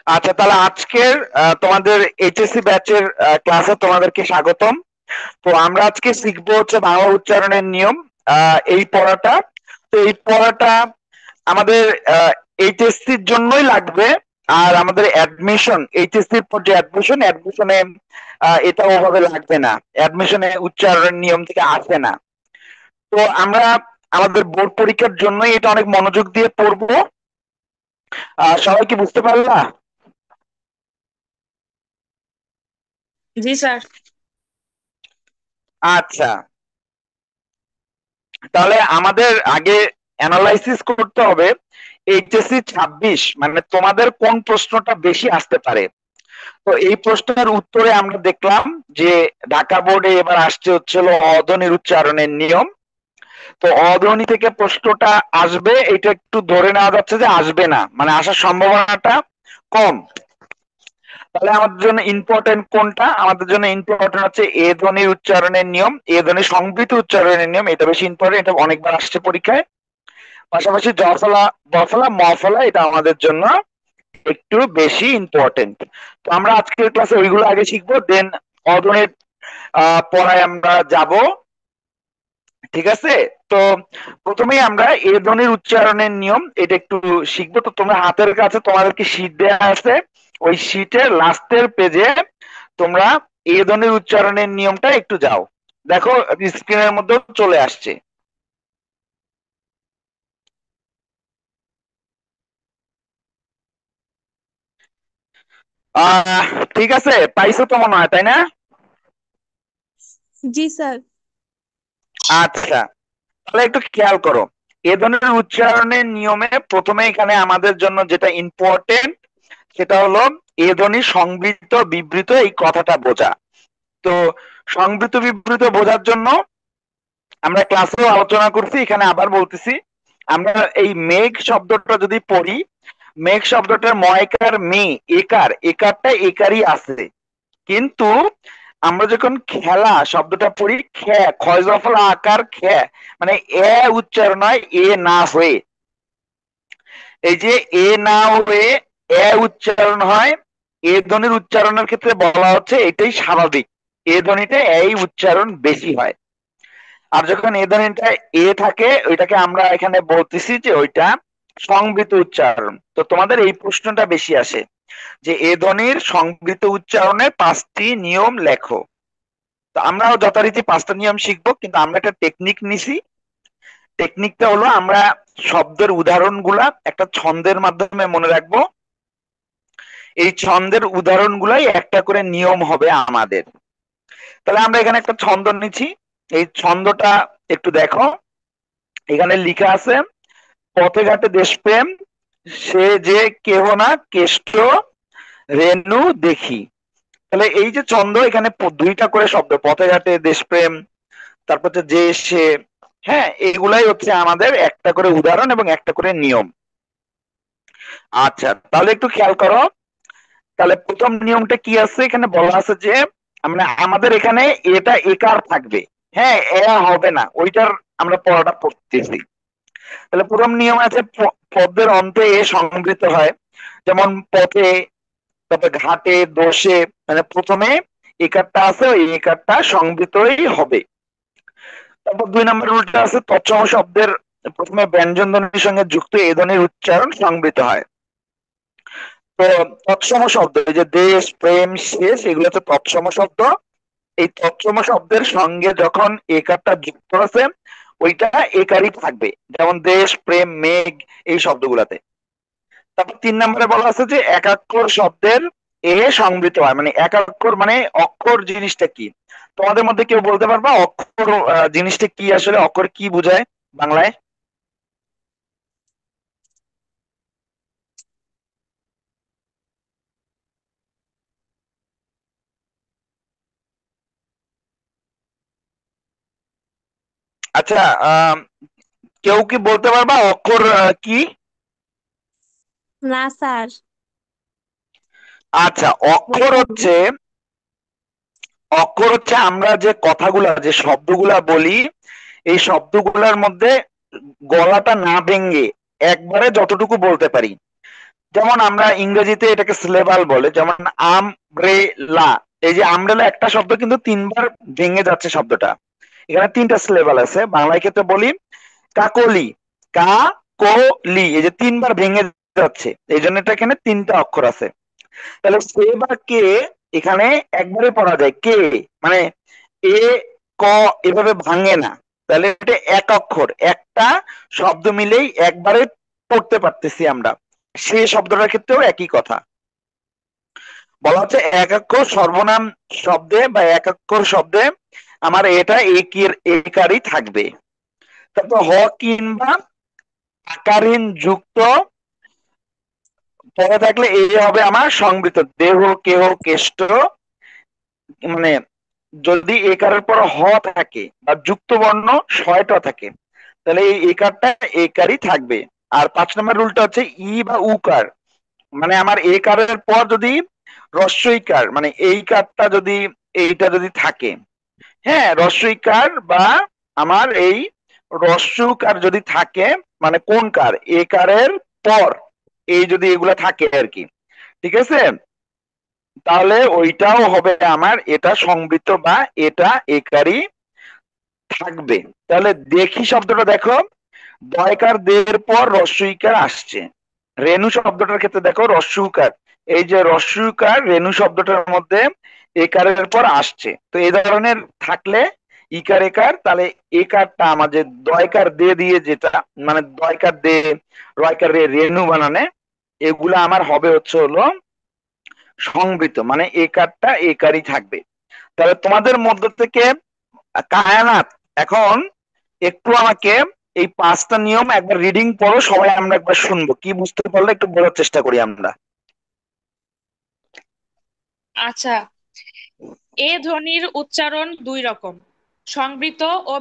আচ্ছা, তাহলে আজকের তোমাদের এইচএসসি ব্যাচের ক্লাসে তোমাদেরকে স্বাগতম। তো আমরা আজকে শিখবো হচ্ছে বাংলা উচ্চারণের নিয়ম। এই পড়াটা, তো এই পড়াটা আমাদের এইচএসসির জন্যই লাগবে। আর আমাদের অ্যাডমিশন, এইচএসসির পর যে অ্যাডমিশনে এটা ওভাবে লাগবে না। অ্যাডমিশনে উচ্চারণের নিয়ম থেকে আসবে না। তো আমরা আমাদের বোর্ড পরীক্ষার জন্যই এটা অনেক মনোযোগ দিয়ে পড়বো। সবাই কি বুঝতে পারলা? জি স্যার। আচ্ছা, তাহলে আমাদের আগে অ্যানালাইসিস করতে হবে এইচএসসি 26, মানে তোমাদের কোন প্রশ্নটা বেশি আসতে পারে। তো এই প্রশ্নের উত্তরে আমরা দেখলাম যে ঢাকা বোর্ডে এবার আসছে হচ্ছিল অধ্বনির উচ্চারণের নিয়ম। তো অধ্বনি থেকে প্রশ্নটা আসবে, এটা একটু ধরে নেওয়া যাচ্ছে যে আসবে না, মানে আসার সম্ভাবনাটা কম। তাহলে আমাদের জন্য ইম্পর্টেন্ট কোনটা? আমাদের জন্য ইম্পর্টেন্ট হচ্ছে এ ধ্বনির উচ্চারণের নিয়ম, এ ধ্বনি সংবৃত উচ্চারণের নিয়ম। এটা বেশি ইম্পর্টেন্ট, এটা অনেকবার আসছে পরীক্ষায়। পাশাপাশি জফলা, বফলা, মফলা, এটা আমাদের জন্য একটু বেশি ইম্পর্টেন্ট। তো আমরা আজকের ক্লাসে ওইগুলো আগে শিখবো, দেন অধ্বনির পড়ায় আমরা যাব। ঠিক আছে? তো প্রথমেই আমরা এ ধ্বনির উচ্চারণের নিয়ম এটা একটু শিখবো। তো তোমরা হাতের কাছে তোমাদেরকে শীট দেওয়া আছে, ওই শীটের লাস্টের পেজে তোমরা এ ধ্বনির উচ্চারণের নিয়মটা একটু যাও, দেখো স্ক্রিনের মধ্যে চলে আসছে। আহ ঠিক আছে, পাইছো তো মনে হয়, তাই না? জি স্যার। আচ্ছা, তাহলে একটু খেয়াল করো। এ ধরনের উচ্চারণের নিয়মে প্রথমে এখানে আমাদের জন্য যেটা ইম্পর্টেন্ট সেটা হলো এ ধ্বনি সংবৃত বিবৃত এই কথাটা বোঝা। তো সংবৃত বিবৃত বোঝার জন্য আমরা ক্লাসেও আলোচনা করছি, এখানে আবার বলতেছি। আমরা এই মেঘ শব্দটা যদি পড়ি, মেঘ শব্দটার ময়কার মে, একার, একারটা একারই আছে, কিন্তু আমরা যখন খেলা শব্দটা পড়ি খে, ক্ষয় জফলা আকার খে, মানে এ উচ্চারণ হয় এ না হয়ে। এই যে এ না হয়ে এ উচ্চারণ হয়, এ ধ্বনির উচ্চারণের ক্ষেত্রে বলা হচ্ছে এটাই স্বাভাবিক, এ ধ্বনিটা এই উচ্চারণ বেশি হয়। আর যখন এ ধ্বনিটা এ থাকে ওইটাকে আমরা এখানে বলতেছি যে ওইটা সংবৃত উচ্চারণ। তো তোমাদের এই প্রশ্নটা বেশি আসে যে এ ধ্বনির সংবৃত উচ্চারণের 5টি নিয়ম লেখো। তো আমরাও যথারীতি 5টা নিয়ম শিখবো, কিন্তু আমরা একটা টেকনিক নিছি। টেকনিকটা হলো আমরা শব্দের উদাহরণগুলা একটা ছন্দের মাধ্যমে মনে রাখবো। এই ছন্দের উদাহরণগুলাই একটা করে নিয়ম হবে আমাদের। তাহলে আমরা এখানে একটা ছন্দ নিচ্ছি, এই ছন্দটা একটু দেখো। এখানে লিখা আছে পথে ঘাটে দেশপ্রেম, সে যে কেহ না কেষ্ট রেণু দেখি। তাহলে এই যে ছন্দ, এখানে দুইটা করে শব্দ, পথে ঘাটে দেশপ্রেম, তারপর হচ্ছে যে সে, হ্যাঁ, এগুলাই হচ্ছে আমাদের একটা করে উদাহরণ এবং একটা করে নিয়ম। আচ্ছা, তাহলে একটু খেয়াল করো। তাহলে প্রথম নিয়মটা কি আছে, এখানে বলা আছে যে আমরা আমাদের এখানে এটা একার থাকবে, হ্যাঁ, এ হবে না, ওইটার আমরা পড়াটা পড়তেছি। তাহলে প্রথম নিয়ম আছে পদ্মের অন্তে এ সংবৃত হয়, যেমন পথে, তারপর ঘাটে, দোষে, মানে প্রথমে একারটা আছে, ওই একারটা সংবৃতই হবে। তারপর 2 নম্বর রুলটা আছে তৎসম শব্দের প্রথমে ব্যঞ্জন ধ্বনির সঙ্গে যুক্ত এ ধ্বনির উচ্চারণ সংবৃত হয়। তো তৎসম শব্দ, এই যে দেশ, প্রেম, শেষ, এগুলো হচ্ছে তৎসম শব্দ। এই তৎসম শব্দের সঙ্গে যখন একারটা যুক্ত আছে ওইটা একারই থাকবে, যেমন দেশ, প্রেম, মেঘ, এই শব্দগুলাতে। তারপর 3 নম্বরে বলা আছে যে একাক্ষর শব্দের এ সংবৃত হয়, মানে একাক্ষর মানে অক্ষর জিনিসটা কি? তোমাদের মধ্যে কেউ বলতে পারবা অক্ষর জিনিসটা কি? আসলে অক্ষর কি বোঝায় বাংলায়? আচ্ছা, কেউ কি বলতে পারবা অক্ষর কি? না স্যার। আচ্ছা, বলতে অক্ষর পারবো না। হচ্ছে, অক্ষর হচ্ছে আমরা যে কথাগুলা, যে শব্দগুলা বলি, এই শব্দগুলার মধ্যে গলাটা না ভেঙে একবারে যতটুকু বলতে পারি, যেমন আমরা ইংরেজিতে এটাকে সিলেবাল বলে, যেমন আমব্রেলা। এই যে আমব্রেলা একটা শব্দ কিন্তু তিনবার ভেঙে যাচ্ছে শব্দটা। এখানে তিনটা সিলেবাল আছে। বাংলায় ক্ষেত্রে বলি কাকলি, কাকলি, এই যে তিনবার ভেঙে যাচ্ছে, এই জন্য এটা এখানে তিনটা অক্ষর আছে। তাহলে সে বা কে এখানে একবারে পড়া যায়, কে মানে এ ক এভাবে ভাঙে না। তাহলে এটা এক অক্ষর, একটা শব্দ মিলেই একবারে পড়তে পারতেছি আমরা। সে শব্দটার ক্ষেত্রেও একই কথা বলা হচ্ছে, এক অক্ষর সর্বনাম শব্দে বা এক অক্ষর শব্দে আমার এটা একারই থাকবে। তারপর হ কিংবা আকারহীন যুক্ত পরে থাকলে এই হবে আমার সংবৃত, দেহ কেহ কেষ্ট। মানে যদি একারের পর হ থাকে বা যুক্ত বর্ণ ছয়টা থাকে, তাহলে এই একারটা একারই থাকবে। আর 5 নম্বর রুলটা হচ্ছে ই বা উকার, মানে আমার একারের পর যদি রস্বইকার, মানে এই কারটা যদি এইটা যদি থাকে, হ্যাঁ রস্বইকার বা আমার এই রস্যকার যদি থাকে, মানে কোন কার, একারের পর এই যদি এগুলা থাকে আর কি, ঠিক আছে, তাহলে ওইটাও হবে আমার এটা সংবৃত বা এটা একারই থাকবে। তাহলে দেখি শব্দটা দেখো, দয়কার দের পর রস্বইকার আসছে। রেণু শব্দটার ক্ষেত্রে দেখো রস্যুকার, এই যে রস্যুকার রেণু শব্দটার মধ্যে একারের পর আসছে। তো এই ধরনের থাকলে ইকার একার, তাহলে একারটা আমাদের দয়কার দে দিয়ে যেটা, মানে দয়কার দে রয়কার রে রেণু বানানে, এগুলা আমার হবে হচ্ছে হলো সংবৃত, মানে একারটা একারই থাকবে। তাহলে তোমাদের মধ্য থেকে কায়নাত এখন একটু আমাকে এই 5টা নিয়ম একবার রিডিং পড়ো, সবাই আমরা একবার শুনবো, কি বুঝতে পারলে একটু বোঝার চেষ্টা করি আমরা। আচ্ছা, এ ধ্বনির উচ্চারণ দুই রকম, সংবৃত ও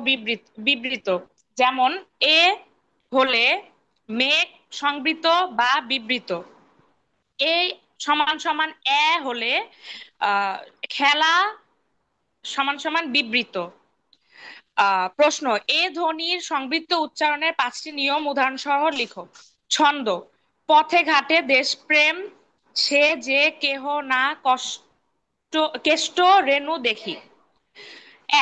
বিবৃত। যেমন এ হলে মেঘ সংবৃত বা বিবৃত। এ সমান সমান এ হলে খেলা সমান সমান বিবৃত। প্রশ্ন, এ ধ্বনির সংবৃত্ত উচ্চারণের 5টি নিয়ম উদাহরণ সহ লিখো। ছন্দ: পথে ঘাটে দেশপ্রেম, সে যে কেহ না কেষ্ট রেণু দেখি।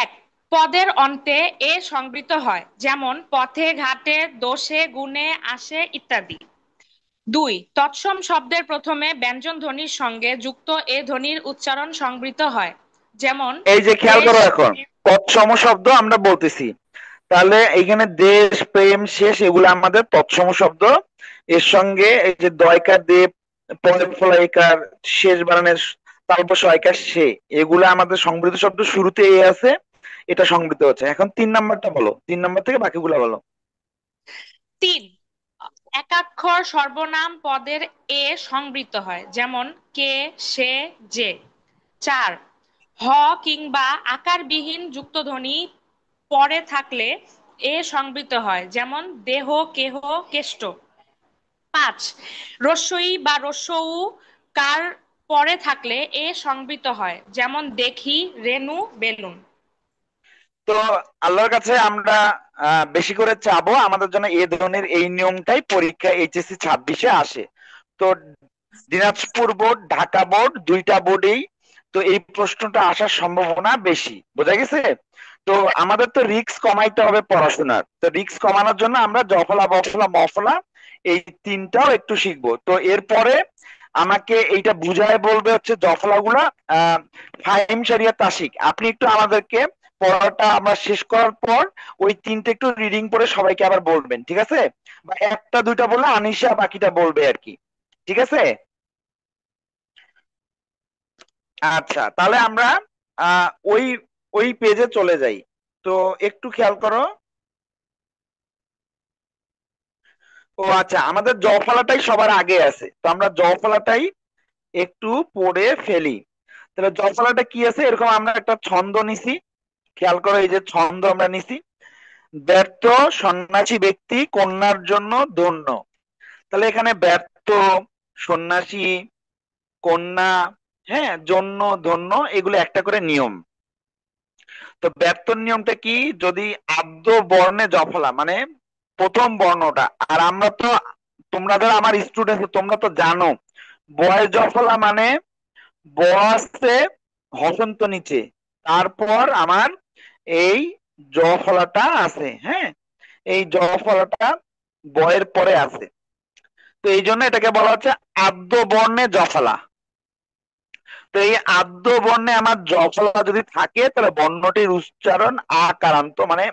এক, পদের অন্তে এ সংবৃত হয়, যেমন পথে ঘাটে দোষে গুণে আসে ইত্যাদি। দুই, তৎসম শব্দের প্রথমে ব্যঞ্জন ধ্বনির সঙ্গে যুক্ত এ ধ্বনির উচ্চারণ সংবৃত হয়, যেমন এই যে খেয়াল দেশ। করো, এখন তৎসম শব্দ আমরা বলতেছি, তাহলে এইখানে দেশ প্রেম শেষ এগুলো আমাদের তৎসম শব্দ। এর সঙ্গে এই যে দয়কার দে পরে ফলাইকার শেষ বানানের তারপর সয়কার সে, এগুলো আমাদের সংবৃত শব্দ, শুরুতে এ আছে, এটা সংবৃত হচ্ছে। এখন 3 নম্বরটা বলো, 3 নম্বর থেকে বাকিগুলো বলো। তিন, একাক্ষর সর্বনাম পদের এ সংবৃত হয়, যেমন কে, সে, যে। চার, হ কিংবা আকারবিহীন যুক্তধ্বনি পরে থাকলে এ সংবৃত হয়, যেমন দেহ কেহ কেষ্ট। পাঁচ, রস্বই বা রস্যউ কার পরে থাকলে এ সংবৃত হয়, যেমন দেখি, রেণু, বেলুন। তো আল্লাহর কাছে আমরা বেশি করে চাবো আমাদের জন্য এই ধরনের এই নিয়মটাই পরীক্ষা এইচএসসি 26-এ আসে। তো দিনাজপুর বোর্ড, ঢাকা বোর্ড, দুইটা বোর্ডেই তো এই প্রশ্নটা আসার সম্ভাবনা বেশি, বোঝা গেছে। তো আমাদের তো রিস্ক কমাইতে হবে পড়াশোনার, তো রিস্ক কমানোর জন্য আমরা জফলা বফলা মফলা এই তিনটাও একটু শিখবো। তো এরপরে আমাকে এইটা বুঝায় বলবে হচ্ছে জফলাগুলা ফাহিম শরিয়া তাসিক, আপনি একটু আমাদেরকে পড়াটা আমরা শেষ করার পর ওই তিনটে একটু রিডিং পড়ে সবাইকে আবার বলবেন, ঠিক আছে, বা একটা দুইটা বললে আনিশা বাকিটা বলবে আর কি, ঠিক আছে। আচ্ছা, তাহলে আমরা ওই ওই পেজে চলে যাই। তো একটু খেয়াল করো। ও আচ্ছা, আমাদের জফলাটাই সবার আগে আছে, তো আমরা জফলাটাই একটু পড়ে ফেলি। তাহলে জফলাটা কি আছে, এরকম আমরা একটা ছন্দ নিছি, খেয়াল করো এই যে ছন্দ আমরা নিছি, ব্যর্থ সন্ন্যাসী ব্যক্তি কন্যার জন্য ধন্য। তাহলে এখানে ব্যর্থ, সন্ন্যাসী, কন্যা, হ্যাঁ জন্য, ধন্য, এগুলো একটা করে নিয়ম। তো ব্যর্থ নিয়মটা কি, যদি আদ্য বর্ণে জফলা মানে প্রথম বর্ণটা, আর আমরা তো তোমাদের আমার স্টুডেন্ট, তোমরা তো জানো বয় জফলা মানে ব আছে হসন্ত নিচে, তারপর আমার এই জ ফলাটা আছে, হ্যাঁ, এই জ ফলাটা বয়ের পরে আছে। তো এই জন্য এটাকে বলা হচ্ছে আদ্য বর্ণে জফলা। তো এই আদ্য বর্ণে আমার জফলা যদি থাকে তাহলে বর্ণটির উচ্চারণ আকারান্ত মানে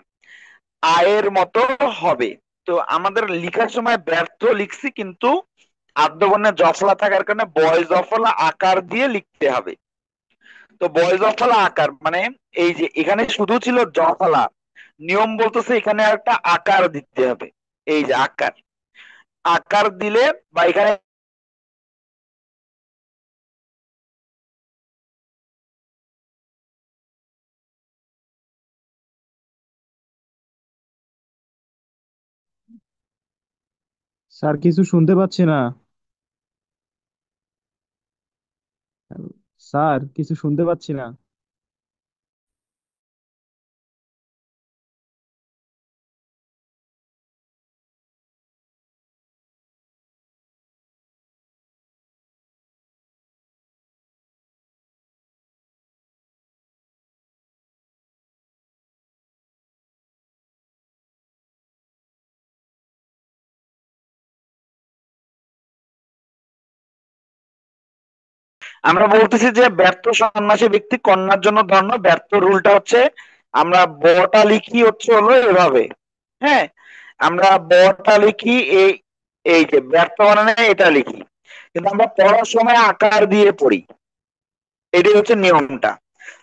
আয়ের মতো হবে। তো আমাদের লিখার সময় ব্যর্থ লিখছি, কিন্তু আদ্য বর্ণে জফলা থাকার কারণে বয় জফলা আকার দিয়ে লিখতে হবে। তো বয় জফলা আকার মানে এই যে এখানে শুধু ছিল জফলা, নিয়ম বলতেছে এখানে একটা আকার দিতে হবে। এই যে আকার, আকার দিলে বা এখানে স্যার কিছু শুনতে পাচ্ছি না। স্যার কিছু শুনতে পাচ্ছি না। আমরা বলতেছি যে ব্যর্থ সন্ন্যাসী ব্যক্তি কন্যার জন্য ধন্য। ব্যর্থ রুলটা হচ্ছে আমরা বটা লিখি হচ্ছে হলো এভাবে, হ্যাঁ, আমরা বটা লিখি এই, এই যে ব্যর্থ মানে এটা লিখি, কিন্তু আমরা পড়ার সময় আকার দিয়ে পড়ি, এটাই হচ্ছে নিয়মটা।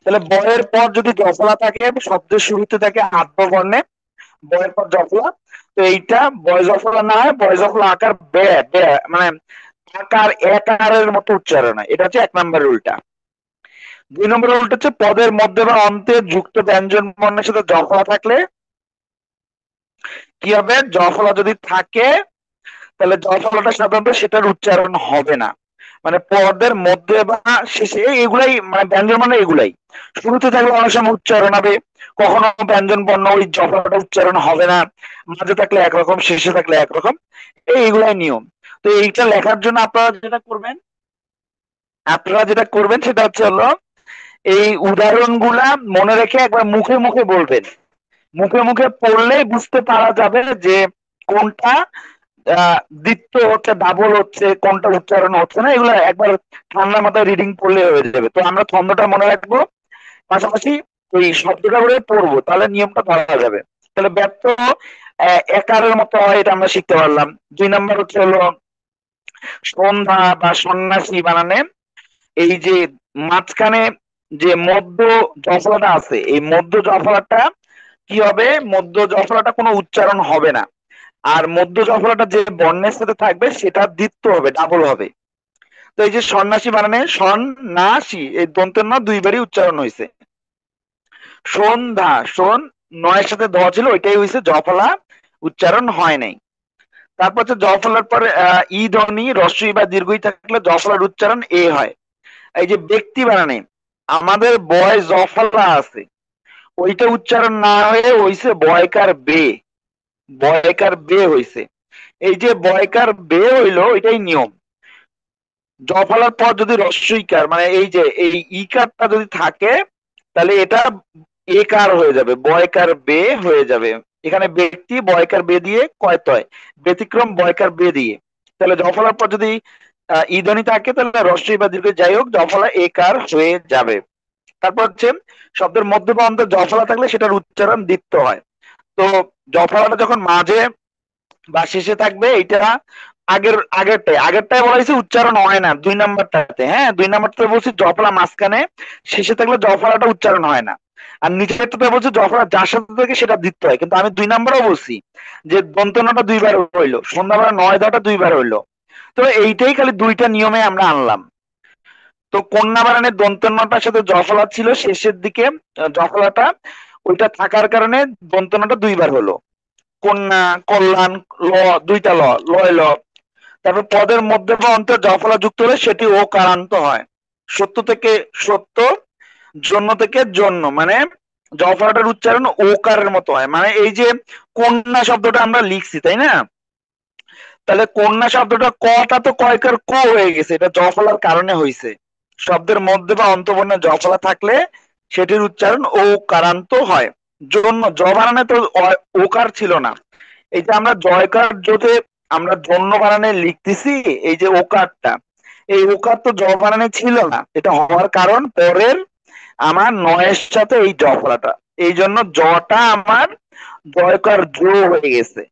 তাহলে বয়ের পর যদি জফলা থাকে, শব্দের শুরুতে থাকে আদ্য বর্ণে, বয়ের পর জফলা, তো এইটা বয় জফলা না হয় বয় জফলা আকার বে বে মানে আকার একারের মতো উচ্চারণ হয়। এটা হচ্ছে 1 নম্বর রুলটা। 2 নম্বর রুলটা হচ্ছে পদের মধ্যে বা অন্তে যুক্ত ব্যঞ্জন বর্ণের সাথে জফলা থাকলে কি হবে, জফলা যদি থাকে তাহলে জফলাটা সাধারণত সেটার উচ্চারণ হবে না। মানে পদের মধ্যে বা শেষে এগুলাই মানে ব্যঞ্জন বর্ণ এগুলাই, শুরুতে থাকলে অনেক সময় উচ্চারণ হবে, কখনো ব্যঞ্জন বর্ণ ওই জফলাটা উচ্চারণ হবে না, মাঝে থাকলে একরকম শেষে থাকলে একরকম, এইগুলাই নিয়ম। তো এইটা লেখার জন্য আপনারা যেটা করবেন সেটা হচ্ছে হলো এই উদাহরণগুলা মনে রেখে একবার মুখে মুখে বলবেন। মুখে মুখে পড়লেই বুঝতে পারা যাবে যে কোনটা দ্বিত্ব হচ্ছে, ডাবল হচ্ছে, কোনটা উচ্চারণ হচ্ছে না, এগুলো একবার ঠান্ডা মাথায় রিডিং পড়লে হয়ে যাবে। তো আমরা ছন্দটা মনে রাখবো, পাশাপাশি ওই শব্দটা করে পড়বো, তাহলে নিয়মটা ধরা যাবে। তাহলে ব্যর্থ একারের মতো হয়, এটা আমরা শিখতে পারলাম। 2 নম্বর হচ্ছে হলো সন্ধ্যা বা সন্ন্যাসী বানানে এই যে মাঝখানে যে মধ্য জফলাটা আছে, এই মধ্য জফলাটা কি হবে, মধ্য জফলাটা কোনো উচ্চারণ হবে না, আর মধ্য জফলাটা যে বর্ণের সাথে থাকবে সেটা দ্বিত্ব হবে, ডাবল হবে। তো এই যে সন্ন্যাসী বানানে সন্ন্যাসী এই দন্তের ন দুইবারই উচ্চারণ হয়েছে। সন্ধ্যা সন নয়ের সাথে দ ছিল, ওইটাই হয়েছে জফলা, উচ্চারণ হয় নাই। তারপর হচ্ছে জফলার পরে ই ধ্বনি রস্বই বা দীর্ঘই থাকলে জফলার উচ্চারণ এ হয়। এই যে ব্যক্তি বানানে আমাদের বয় জফলা আছে, ওইটা উচ্চারণ না হয়ে হইছে বয়কার বে, বয়কার বে হইছে। এই যে বয়কার বে হইলো এটাই নিয়ম। জফলার পর যদি রস্বইকার মানে এই যে এই ইকারটা যদি থাকে তাহলে এটা একার হয়ে যাবে, বয়কার বে হয়ে যাবে। এখানে ব্যক্তি বয়কার বে দিয়ে কয়তয়, ব্যতিক্রম বয়কার বে দিয়ে। তাহলে জফলার পর যদি ইধ্বনি থাকে তাহলে রস্বই বা দীর্ঘ যাই হোক জফলা একার হয়ে যাবে। তারপর হচ্ছে শব্দের মধ্যে বা অন্তর জফলা থাকলে সেটার উচ্চারণ দ্বিত্ব হয়। তো জফলাটা যখন মাঝে বা শেষে থাকবে এটা আগেরটায় বলা হয়েছে উচ্চারণ হয় না 2 নম্বরটাতে, হ্যাঁ 2 নম্বরটাতে বলছি জফলা মাঝখানে শেষে থাকলে জফলাটা উচ্চারণ হয় না, আর নিচেরটাতে বলছে জফলা যার সাথে থাকে সেটা দ্বিত্ব হয়। কিন্তু আমি 2 নম্বরও বলছি যে দন্তনটা 2 বার হইলো, সন্ধ্যাবেলা নয় দাটা 2 বার হইলো। তো এইটাই খালি 2টা নিয়মে আমরা আনলাম। তো কন্যা বানানের দন্তন্যটার সাথে জফলা ছিল শেষের দিকে, জফলাটা ওইটা থাকার কারণে দন্তন্যটা 2 বার হলো। কন্যা, কল্যাণ, ল, 2টা ল, লয় ল। তারপর পদের মধ্যে বা অন্তর জফলা যুক্ত হলে সেটি ও কারান্ত হয়। সত্য থেকে সত্য, জন্য থেকে জন্য, মানে জফলাটার উচ্চারণ ওকারের মতো হয়। মানে এই যে কন্যা শব্দটা আমরা লিখছি তাই না, তাহলে কন্যা শব্দটা কটা তো কয়কার ক হয়ে গেছে, এটা জ ফলার কারণে হয়েছে। শব্দের মধ্যে বা অন্তবর্ণে জ ফলা থাকলে সেটির উচ্চারণ ও কারান্ত হয়। জন্য জ বানানে তো ওকার ছিল না, এই যে আমরা জয়কার যদি আমরা জন্য বানানে লিখতেছি, এই যে ওকারটা, এই ওকার তো জ বানানে ছিল না। এটা হওয়ার কারণ পরের আমার নয়ের সাথে এই জ ফলাটা, এই জন্য জটা আমার জয়কার জো হয়ে গেছে।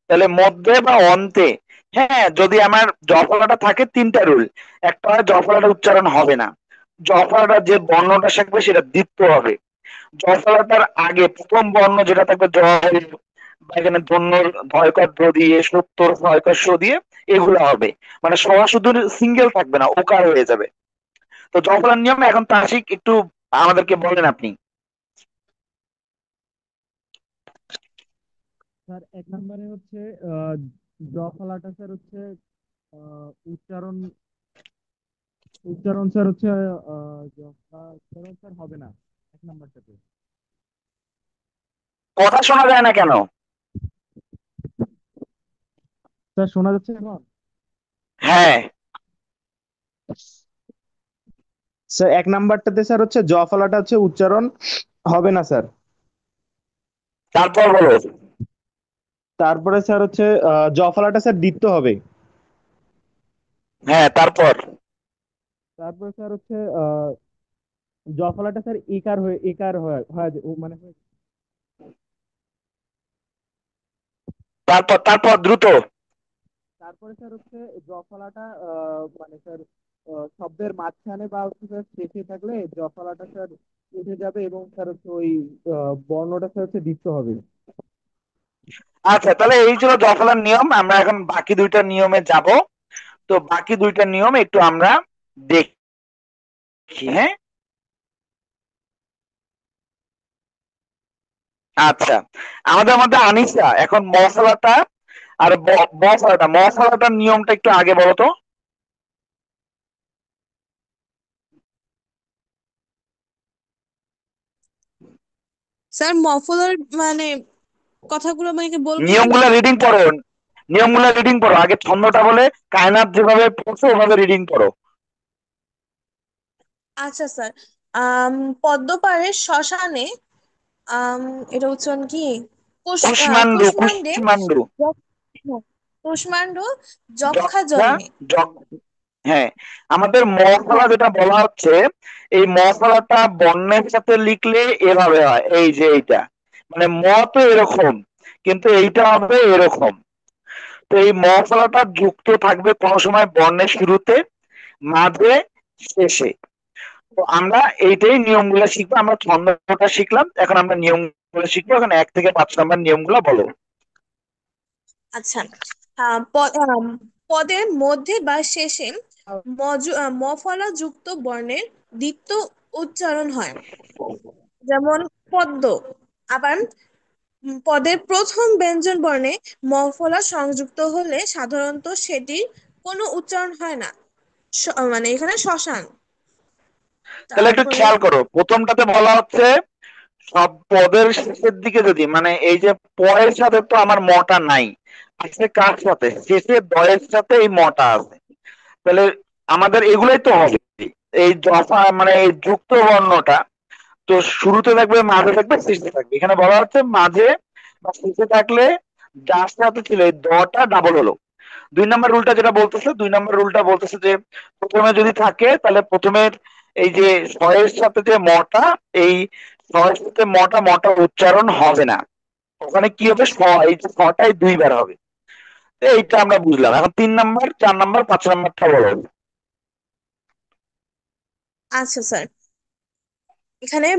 তাহলে মধ্যে বা অন্তে, হ্যাঁ, যদি আমার জফলাটা থাকে তিনটা রুল। একটা হয় জফলাটা উচ্চারণ হবে না, জফলাটা যে বর্ণটা থাকবে সেটা দ্বিত্ব হবে, জফলাটার আগে প্রথম বর্ণ যেটা থাকবে জ, বা এখানে ধন্য ধয়কর ধ্র দিয়ে সত্তর ভয়কর স দিয়ে এগুলো হবে, মানে সবার শুধু সিঙ্গেল থাকবে না, ওকার হয়ে যাবে। তো জফলার নিয়ম এখন তাসিক একটু আমাদেরকে বলেন আপনি। স্যার 1 নম্বরে হচ্ছে জ ফলাটা স্যার হচ্ছে উচ্চারণ উচ্চারণ স্যার হচ্ছে উচ্চারণ স্যার হবে না 1 নম্বরটাতে। কথা শোনা যায় না কেন? স্যার শোনা যাচ্ছে এখন? হ্যাঁ, স্যার 1 নম্বরটাতে স্যার হচ্ছে জ ফলাটা হচ্ছে উচ্চারণ হবে না স্যার। তারপর বলো। তারপরে স্যার হচ্ছে জ ফলাটা স্যার দ্বিত্ব হবে। হ্যাঁ, তারপর তারপরে স্যার হচ্ছে জ ফলাটা স্যার একার হয় হয় মানে তারপর তারপর দ্রুত। তারপরে স্যার হচ্ছে জ ফলাটা মানে স্যার শব্দের মাঝখানে বা হচ্ছে স্যার শেষে থাকলে জ ফলাটা স্যার উঠে যাবে এবং স্যার হচ্ছে ওই বর্ণটা স্যার হচ্ছে দ্বিত্ব হবে। আচ্ছা, তাহলে এই ছিল জফলার নিয়ম। আমরা এখন বাকি দুইটা নিয়মে যাব। তো বাকি দুইটা নিয়ম একটু আমরা দেখি, হ্যাঁ। আচ্ছা, আমাদের মধ্যে আনিসা এখন মশলাটা আর মশলাটার নিয়মটা একটু আগে বলো তো। স্যার মফলার মানে কথাগুলো আমাকে বলবেন? নিয়মগুলো রিডিং পড়ো, নিয়মগুলো রিডিং পড়ো আগে, ছন্দটা বলে কায়নাত যেভাবে পড়ছো ওভাবে রিডিং পড়ো। আচ্ছা স্যার। আম পদ্মপাড়ের শ্মশানে, আম এটা উচ্চারণ কি? কুষ্মান্ডু কুষ্মাণ্ডে কুষ্মান্ডু যক্ষ- হ্যাঁ, কুষ্মাণ্ড যক্ষা যক্ষা জন্মে। হ্যাঁ, আমাদের মশলা যেটা বলা হচ্ছে, এই মশলাটা বর্ণের সাথে লিখলে এভাবে হয়, এই যে এইটা, মানে ম তো এরকম, কিন্তু এইটা হবে এরকম। তো এই মশলাটা যুক্ত থাকবে কোন সময় বর্ণের শুরুতে, মাঝে, শেষে। তো আমরা এইটাই নিয়মগুলো শিখবো। আমরা ছন্দটা শিখলাম, এখন আমরা নিয়মগুলো শিখবো। এখন 1 থেকে 5 নম্বর নিয়মগুলো বলো। আচ্ছা। পদের মধ্যে বা শেষে মফলা যুক্ত বর্ণের দ্বিত্ব উচ্চারণ হয়, যেমন পদ্ম। আবার পদের প্রথম ব্যঞ্জন বর্ণে মফলা সংযুক্ত হলে সাধারণত সেটির কোনো উচ্চারণ হয় না, মানে এখানে শ্মশান। তাহলে একটু তারপরে খেয়াল করো, প্রথমটাতে বলা হচ্ছে সব পদের শেষের দিকে যদি, মানে এই যে পয়ের সাথে তো আমার মটা নাই, আছে কার সাথে, শেষে দয়ের সাথে এই মটা আছে। তাহলে আমাদের এগুলোই তো হবে, এই দফা মানে এই যুক্ত বর্ণটা তো শুরুতে থাকবে, মাঝে থাকবে, শেষে থাকবে। এখানে বলা হচ্ছে মাঝে বা শেষে থাকলে যার সাথে ছিল এই দটা ডাবল হলো। 2 নম্বর রুলটা যেটা বলতেছে, 2 নম্বর রুলটা বলতেছে যে প্রথমে যদি থাকে তাহলে প্রথমের এই যে ছয়ের সাথে যে মটা, এই ছয়ের সাথে মটা মটা উচ্চারণ হবে না, ওখানে কি হবে এই যে ছটাই 2 বার হবে। তো এইটা আমরা বুঝলাম। এখন 3 নম্বর, 4 নম্বর, 5 নম্বরটা বলো। আচ্ছা স্যার, এখানে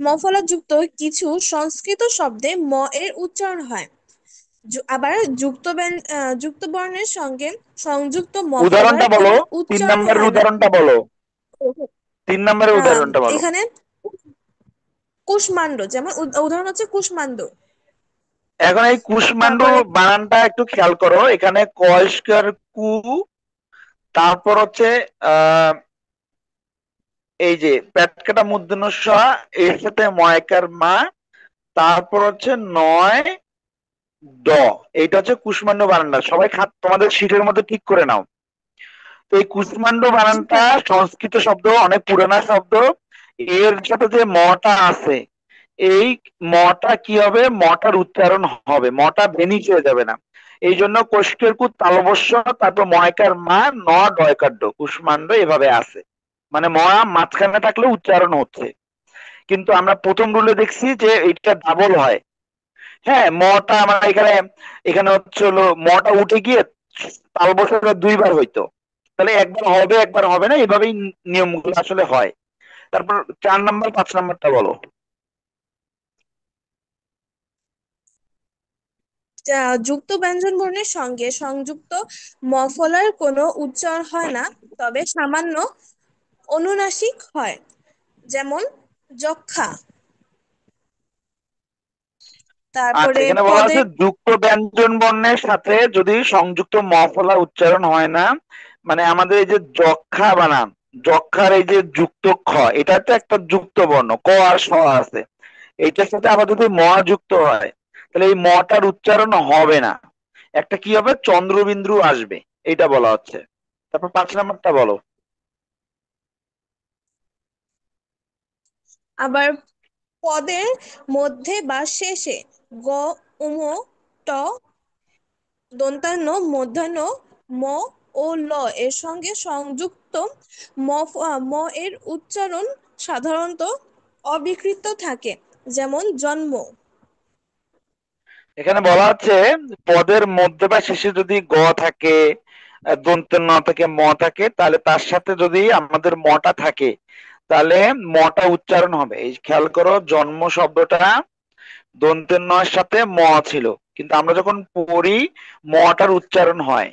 মফলা যুক্ত কিছু সংস্কৃত শব্দে ম এর উচ্চারণ হয়। আবার যুক্ত বর্ণের সঙ্গে সংযুক্ত মফলার উদাহরণটা বলো, কোনো 3 নম্বরের হয় না। উদাহরণটা বলো, 3 নম্বরের উদাহরণটা বলো। এখানে কুষ্মাণ্ড, যেমন উদাহরণ হচ্ছে কুষ্মাণ্ড। এখন এই কুষ্মান্ডু তারপরে বানানটা একটু খেয়াল করো, এখানে কয়স্কার কু, তারপর হচ্ছে আহ এই যে পেটকাটা মূর্ধন্য ষ, এর সাথে ময়কার মা, তারপর হচ্ছে নয়, ড, এইটা হচ্ছে কুষ্মাণ্ড বানানটা, সবাই তোমাদের শীটের মধ্যে ঠিক করে নাও। তো এই কুষ্মাণ্ড জি বানানটা স্যার। সংস্কৃত শব্দ, অনেক পুরানা শব্দ। এর সাথে যে মটা আছে, এই মটা কি হবে, মটার উচ্চারণ হবে, মটা বেনি হয়ে যাবে না। এই জন্য কোষ্ঠের কু তালবস্য, তারপর ময়কার মা, ন ডয়কার ড, কুষ্মাণ্ড এভাবে আছে, মানে ম মাঝখানে থাকলে উচ্চারণ হচ্ছে। কিন্তু আমরা প্রথম রুলে দেখছি যে এটা ডাবল হয়। হ্যাঁ, মটা আমরা এখানে, এখানে হচ্ছে হলো মটা উঠে গিয়ে তালবস্যটা দুইবার হইতো, তাহলে একবার হবে একবার হবে না, এভাবেই নিয়মগুলো আসলে হয়। তারপর 4 নম্বর 5 নম্বরটা বলো। যুক্ত ব্যঞ্জন বর্ণের সঙ্গে সংযুক্ত মফলার কোনো উচ্চারণ হয় না, তবে সামান্য অনুনাসিক হয়, যেমন যক্ষা। আচ্ছা, তারপরে এখানে বলা আছে পদের যুক্ত ব্যঞ্জন বর্ণের সাথে যদি সংযুক্ত মফলা উচ্চারণ হয় না, মানে আমাদের এই যে যক্ষা বানান, যক্ষার এই যে যুক্ত খ, এটা তো একটা যুক্ত বর্ণ, ক আর স আছে, এইটার সাথে আবার যদি ম যুক্ত হয়, তাহলে এই মটার উচ্চারণ হবে না, একটা কি হবে, চন্দ্রবিন্দু আসবে, এটা বলা হচ্ছে। তারপর 5 নম্বরটা বলো। আবার পদের মধ্যে বা শেষে গ, উম, ট, দন্তান্ন, মূর্ধন্য, ম ও ল এর সঙ্গে সংযুক্ত ম এর উচ্চারণ সাধারণত অবিকৃত থাকে, যেমন জন্ম। এখানে বলা হচ্ছে পদের মধ্যে বা শেষে যদি গ থাকে, দন্তের ন থেকে ম থাকে, তাহলে তার সাথে যদি আমাদের মটা থাকে, তাহলে মটা উচ্চারণ হবে। এই খেয়াল করো, জন্ম শব্দটা দন্তের নয়ের সাথে ম ছিল, কিন্তু আমরা যখন পড়ি মটার উচ্চারণ হয়।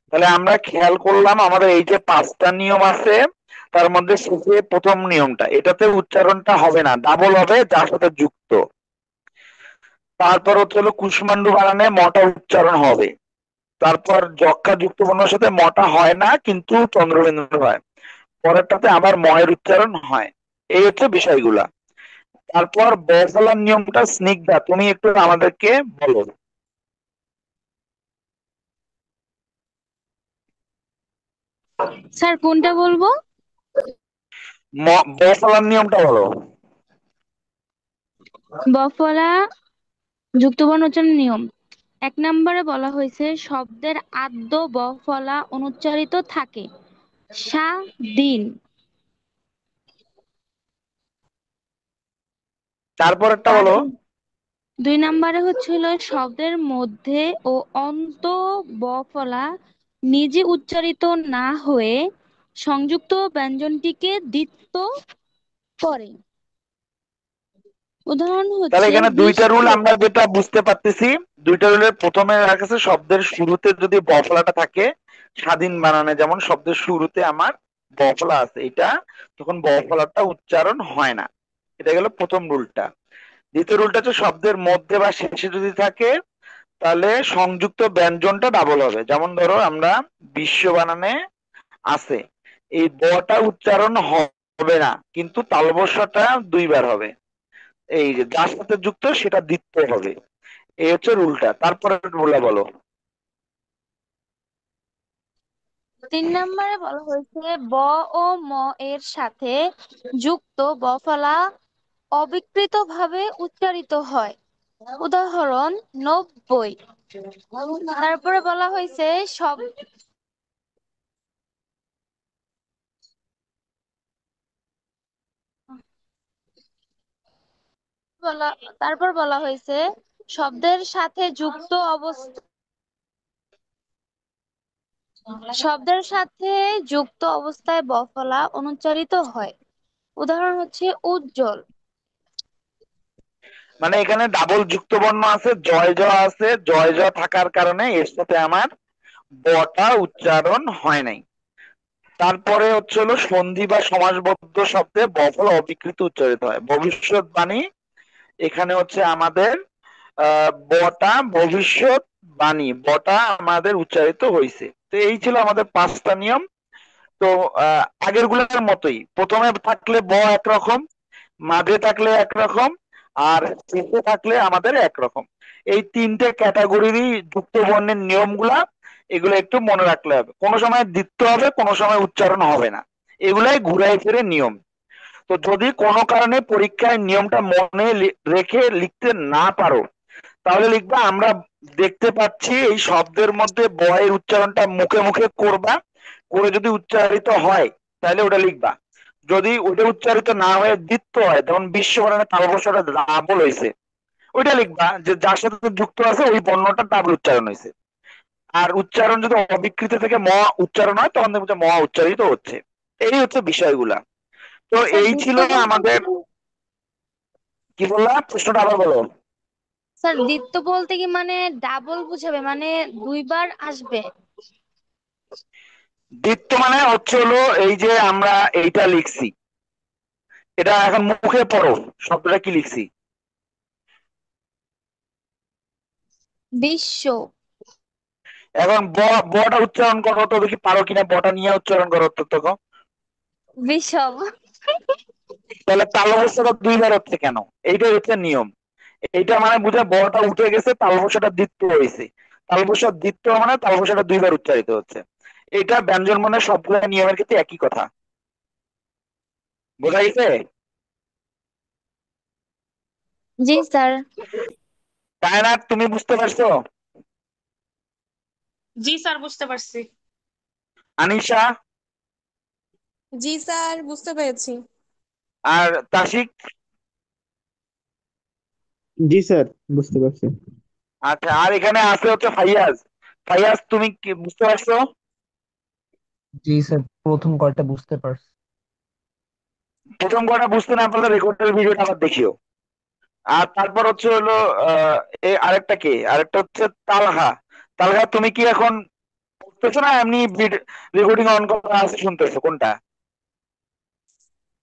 তাহলে আমরা খেয়াল করলাম আমাদের এই যে 5টা নিয়ম আছে, তার মধ্যে শেষে প্রথম নিয়মটা, এটাতে উচ্চারণটা হবে না, ডাবল হবে যার সাথে যুক্ত। তারপর হচ্ছে হলো কুষ্মাণ্ড বানানে মটা উচ্চারণ হবে। তারপর যক্ষা যুক্ত বর্ণের সাথে মটা হয় না, কিন্তু চন্দ্রবিন্দু হয়। পরেরটাতে আবার ময়ের উচ্চারণ হয়। এই হচ্ছে বিষয়গুলা। তারপর বফলার নিয়মটা স্নিগ্ধা, তুমি একটু আমাদেরকে বলো। স্যার কোনটা বলবো? বফলার নিয়মটা বলো। বফলা যুক্তবর্ণ উচ্চারণ নিয়ম। 1 নম্বরে বলা হয়েছে শব্দের আদ্য বফলা অনুচ্চারিত থাকে সা দিন। তারপরেরটা আর বলো। 2 নম্বরে হচ্ছিল শব্দের মধ্যে ও অন্ত বফলা নিজে উচ্চারিত না হয়ে সংযুক্ত ব্যঞ্জনটিকে দ্বিত্ব করে। উদাহরণ তাহলে হচ্ছে এখানে দুইটা রুল বিশ্ব। আমরা যেটা বুঝতে পারতেছি, দুইটা রুলের প্রথমে রাখা আছে শব্দের শুরুতে যদি বফলাটা থাকে, স্বাধীন বানানে যেমন শব্দের শুরুতে আমার বফলা আছে, এটা তখন বফলাটা উচ্চারণ হয় না। এটা গেল প্রথম রুলটা। দ্বিতীয় রুলটা হচ্ছে শব্দের মধ্যে বা শেষে যদি থাকে, তাহলে সংযুক্ত ব্যঞ্জনটা ডাবল হবে। যেমন ধরো আমরা বিশ্ব বানানে আছে, এই বটা উচ্চারণ হবে না, কিন্তু তালবস্যটা দুইবার হবে, এই যে যার সাথে যুক্ত সেটা দ্বিত্ব হবে। এই হচ্ছে রুলটা। তারপরে রুলটা বলো। 3 নম্বরে বলা হয়েছে ব ও ম এর সাথে যুক্ত বফলা অবিকৃতভাবে উচ্চারিত হয়। উদাহরণ 90। তারপরে বলা হয়েছে সব বলা তারপর বলা হয়েছে শব্দের সাথে যুক্ত অবস্থায় বফলা অনুচ্চারিত হয়। উদাহরণ হচ্ছে উজ্জ্বল। মানে এখানে ডাবল যুক্ত বর্ণ আছে, জয় জ আছে, জয় জ থাকার কারণে এর সাথে আমার বটা উচ্চারণ হয় নাই। তারপরে হচ্ছে হলো সন্ধি বা সমাসবদ্ধ শব্দে বফল অবিকৃত উচ্চারিত হয়। ভবিষ্যৎবাণী, এখানে হচ্ছে আমাদের বটা ভবিষ্যৎ বাণী, বটা আমাদের উচ্চারিত হয়েছে। তো এই ছিল আমাদের 5টা নিয়ম। তো আগের গুলোর মতোই, প্রথমে থাকলে ব একরকম, মাঝে থাকলে একরকম, আর শেষে থাকলে আমাদের একরকম। এই তিনটে ক্যাটাগরিরই যুক্ত বর্ণের নিয়মগুলা, এগুলো একটু মনে রাখলে হবে। কোনো সময় দ্বিত্ব হবে, কোনো সময় উচ্চারণ হবে না, এগুলাই ঘুরাই ফিরে নিয়ম। তো যদি কোনো কারণে পরীক্ষায় নিয়মটা মনে রেখে লিখতে না পারো, তাহলে লিখবা আমরা দেখতে পাচ্ছি এই শব্দের মধ্যে ব এর উচ্চারণটা মুখে মুখে করবা, করে যদি উচ্চারিত হয় তাহলে ওটা লিখবা। যদি ওটা উচ্চারিত না হয়ে দ্বিত্ব হয়, যেমন বিশ্ববরণের তালবস্যটা ডাবল হয়েছে, ওইটা লিখবা যে যার সাথে যুক্ত আছে ওই বর্ণটা ডাবল উচ্চারণ হয়েছে। আর উচ্চারণ যদি অবিকৃত থেকে ম উচ্চারণ হয় তখন দেখবো যে ম উচ্চারিত হচ্ছে। এই হচ্ছে বিষয়গুলা। তো স্যার এই ছিল দ্বিত্ব বলতে আমাদের। কি? কি বললাম, প্রশ্নটা আবার বলো। স্যার দ্বিত্ব বলতে কি মানে ডাবল বুঝাবে, মানে দুইবার আসবে? দ্বিত্ব মানে হচ্ছে হলো এই যে আমরা এইটা লিখছি, এটা এখন মুখে পড়ো, শব্দটা কি লিখছি? বিশ্ব। এখন বটা উচ্চারণ করো তো দেখি, পারো কিনা, বটা নিয়ে উচ্চারণ করো তো তখন। বিষব। তাহলে তালবস্যটা দুইবার হচ্ছে কেন? এইটাই হচ্ছে নিয়ম। এইটা মানে বুঝে বটা উঠে গেছে, তালবস্যটা দ্বিত্ব হয়েছে। তালবস্য দ্বিত্ব মানে তালবস্যটা দুইবার উচ্চারিত হচ্ছে। এটা ব্যঞ্জন মনে সবগুলো নিয়মের ক্ষেত্রে একই কথা। বোঝা গেছে? জি স্যার। তাই না, তুমি বুঝতে পারছো? জি স্যার, বুঝতে পারছি। আনিশা জি স্যার, বুঝতে পেরেছি। আর তাসিক? জি স্যার, বুঝতে পারছি। আচ্ছা, আর এখানে আছে হচ্ছে ফাইয়াজ। ফাইয়াজ তুমি কি বুঝতে পারছো? জি স্যার, প্রথম কয়টা বুঝতে পারছি। প্রথম কটা বুঝতে না পারলে রেকর্ডের ভিডিওটা আবার দেখিও। আর তারপর হচ্ছে হলো এই আরেকটা কে, আরেকটা হচ্ছে তালহা। তালহা তুমি কি এখন বুঝতেছো না এমনি রেকর্ডিং অন করা আছে শুনতেছো, কোনটা?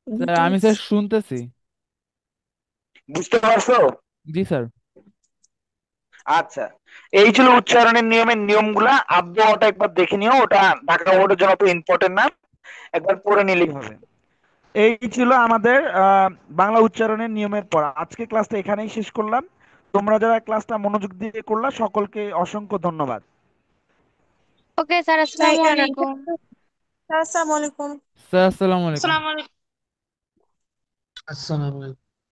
স্যার আমি স্যার শুনতেছি। বুঝতে পারছো? জি স্যার। আচ্ছা, এই ছিল উচ্চারণের নিয়মের নিয়মগুলা। আবহাওয়াটা একবার দেখে নিও, ওটা ঢাকা বোর্ডের জন্য তো ইম্পর্টেন্ট না, একবার পড়ে নিলেই হবে। এই ছিল আমাদের বাংলা উচ্চারণের নিয়মের পড়া। আজকে ক্লাসটা এখানেই শেষ করলাম। তোমরা যারা ক্লাসটা মনোযোগ দিয়ে করলা সকলকে অসংখ্য ধন্যবাদ। ওকে স্যার, আসসালামু আলাইকুম। আসসালামু আলাইকুম। স্যার আসসালামু আলাইকুম। আসসালামু আলাইকুম। আসসালামু আলাইকুম।